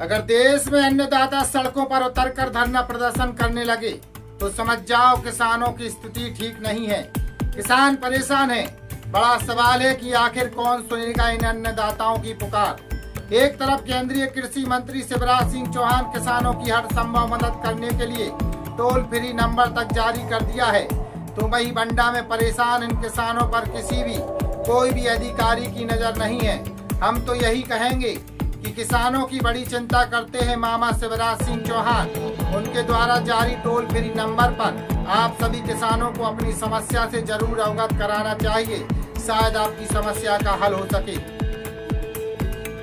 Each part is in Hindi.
अगर देश में अन्नदाता सड़कों पर उतरकर धरना प्रदर्शन करने लगे तो समझ जाओ किसानों की स्थिति ठीक नहीं है। किसान परेशान है। बड़ा सवाल है कि आखिर कौन सुनेगा इन अन्नदाताओं की पुकार। एक तरफ केंद्रीय कृषि मंत्री शिवराज सिंह चौहान किसानों की हर संभव मदद करने के लिए टोल फ्री नंबर तक जारी कर दिया है, तो वहीं बंडा में परेशान इन किसानों पर कोई भी अधिकारी की नजर नहीं है। हम तो यही कहेंगे कि किसानों की बड़ी चिंता करते हैं मामा शिवराज सिंह चौहान। उनके द्वारा जारी टोल फ्री नंबर पर आप सभी किसानों को अपनी समस्या से जरूर अवगत कराना चाहिए, शायद आपकी समस्या का हल हो सके।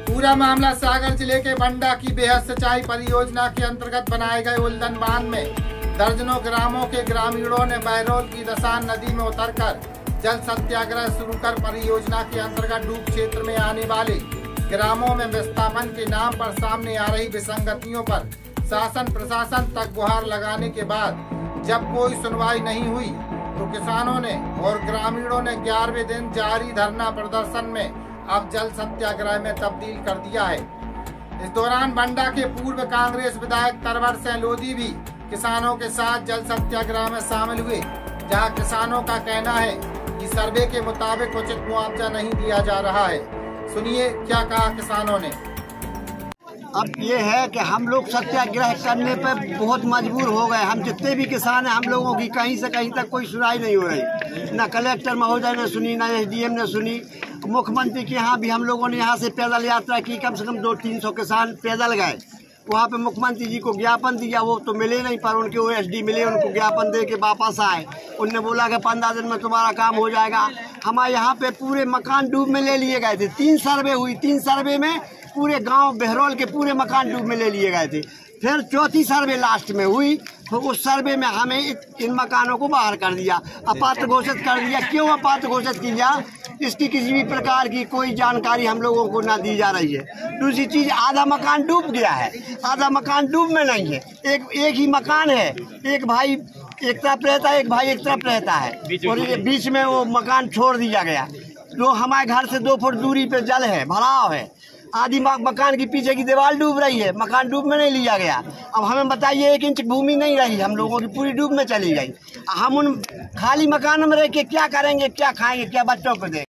पूरा मामला सागर जिले के बंडा की बेहद सिंचाई परियोजना के अंतर्गत बनाए गए उल्दन बांध में दर्जनों ग्रामों के ग्रामीणों ने बहरौल की दसान नदी में उतरकर जल सत्याग्रह शुरू कर परियोजना के अंतर्गत डूब क्षेत्र में आने वाले ग्रामों में विस्थापन के नाम पर सामने आ रही विसंगतियों पर शासन प्रशासन तक गुहार लगाने के बाद जब कोई सुनवाई नहीं हुई तो किसानों ने और ग्रामीणों ने 11वें दिन जारी धरना प्रदर्शन में अब जल सत्याग्रह में तब्दील कर दिया है। इस दौरान बंडा के पूर्व कांग्रेस विधायक तरवर सिंह लोधी भी किसानों के साथ जल सत्याग्रह में शामिल हुए, जहां किसानों का कहना है कि सर्वे के मुताबिक उचित मुआवजा नहीं दिया जा रहा है। सुनिए क्या कहा किसानों ने। अब ये है कि हम लोग सत्याग्रह करने पर बहुत मजबूर हो गए। हम जितने भी किसान हैं, हम लोगों की कहीं से कहीं तक कोई सुनाई नहीं हो रही। न कलेक्टर महोदय ने सुनी, न SDM ने सुनी। मुख्यमंत्री के यहाँ भी हम लोगों ने यहाँ से पैदल यात्रा की, कम से कम 200-300 किसान पैदल गए। वहाँ पे मुख्यमंत्री जी को ज्ञापन दिया, वो तो मिले नहीं, पर उनके OSD मिले, उनको ज्ञापन दे के वापस आए। उनने बोला कि 15 दिन में तुम्हारा काम हो जाएगा। हमारे यहाँ पे पूरे मकान डूब में ले लिए गए थे। 3 सर्वे हुई, 3 सर्वे में पूरे गांव बहरौल के पूरे मकान डूब में ले लिए गए थे। फिर चौथी सर्वे लास्ट में हुई, तो उस सर्वे में हमें इन मकानों को बाहर कर दिया, अपात्र घोषित कर दिया। क्यों अपात्र घोषित किया, इसकी किसी भी प्रकार की कोई जानकारी हम लोगों को ना दी जा रही है। दूसरी चीज, आधा मकान डूब गया है, आधा मकान डूब में नहीं है। एक ही मकान है, एक भाई एक तरफ रहता है, एक भाई एक तरफ रहता है, और ये बीच में वो मकान छोड़ दिया गया। जो हमारे घर से 2 फुट दूरी पे जल है, भराव है। आधी मकान की पीछे की दीवार डूब रही है, मकान डूब में नहीं लिया गया। अब हमें बताइए, 1 इंच भूमि नहीं रही, हम लोगों की पूरी डूब में चली गई। हम उन खाली मकान में रह के क्या करेंगे, क्या खाएंगे, क्या बच्चों को देंगे।